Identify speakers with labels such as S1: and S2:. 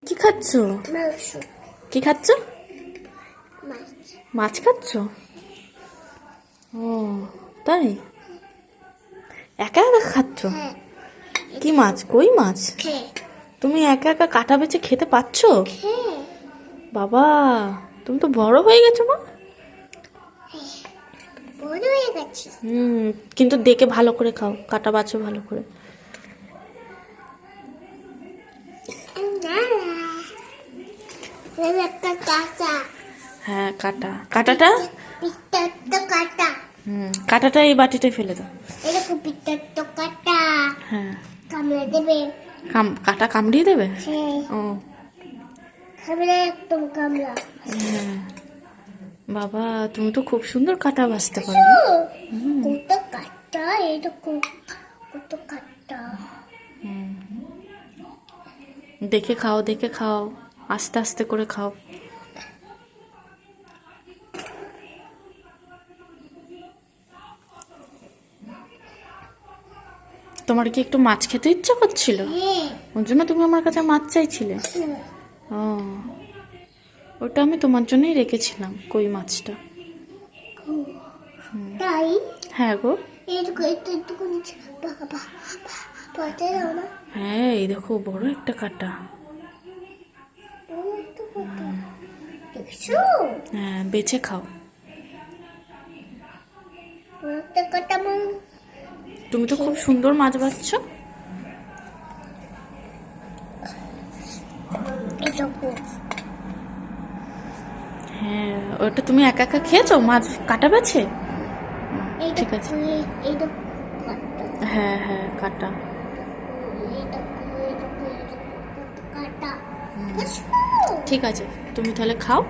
S1: কি খাচ্ছ?
S2: মাংস।
S1: কি খাচ্ছ?
S2: মাছ।
S1: মাছ খাচ্ছ? ও তাই, একা একা খাচ্ছ?
S2: হ্যাঁ।
S1: কি মাছ? কই মাছ?
S2: খেয়ে।
S1: তুমি একা একা কাটা বেছে খেতে পাচ্ছ?
S2: খেয়ে।
S1: বাবা, তুমি তো বড় হয়ে গেছো মা।
S2: বড় হয়ে গেছি।
S1: কিন্তু দেখে ভালো করে খাও, কাটা বাছো ভালো করে।
S2: একটা কাঁচা।
S1: হ্যাঁ কাটা, কাটাটা
S2: পিত্তাত্ত কাটা।
S1: কাটাটা এই বাটিতে ফেলে দাও।
S2: এরকম পিত্তাত্ত কাটা।
S1: হ্যাঁ,
S2: কামড়ে দেবে।
S1: কাটা কামড়িয়ে দেবে।
S2: হ্যাঁ।
S1: ও
S2: কামড়ে একদম কামড়া।
S1: হ্যাঁ, বাবা তুমি তো খুব সুন্দর কাটা বাছতে পারো।
S2: কত কাটা, এরকম কত কাটা।
S1: দেখে খাও, দেখে খাও, আস্তে আস্তে করে খাও। তোমার কি একটু মাছ খেতে ইচ্ছা করছিল?
S2: হ্যাঁ।
S1: ওর জন্য তুমি আমার কাছে মাছ চাইছিলে? ও, ওটা আমি তোমার জন্যই রেখেছিলাম, কই মাছটা।
S2: তাই?
S1: হ্যাঁ গো।
S2: এরকম একটু একটু করে বাবা পাতে দাও না।
S1: হ্যাঁ এই দেখো বড় একটা কাটা।
S2: একটু কত দেখছো?
S1: হ্যাঁ বেছে খাও।
S2: একটা কাটা মন।
S1: তুমি তো খুব সুন্দর মাছ বাছছো।
S2: এরকম।
S1: হ্যাঁ, ওটা তুমি একা একা খেয়েছো মাছ কাটা বেছে? ঠিক আছে।
S2: এইরকম কাটা।
S1: হ্যাঁ হ্যাঁ কাটা।
S2: এইরকম কাটা।
S1: ঠিক আছে, তুমি তাহলে খাও।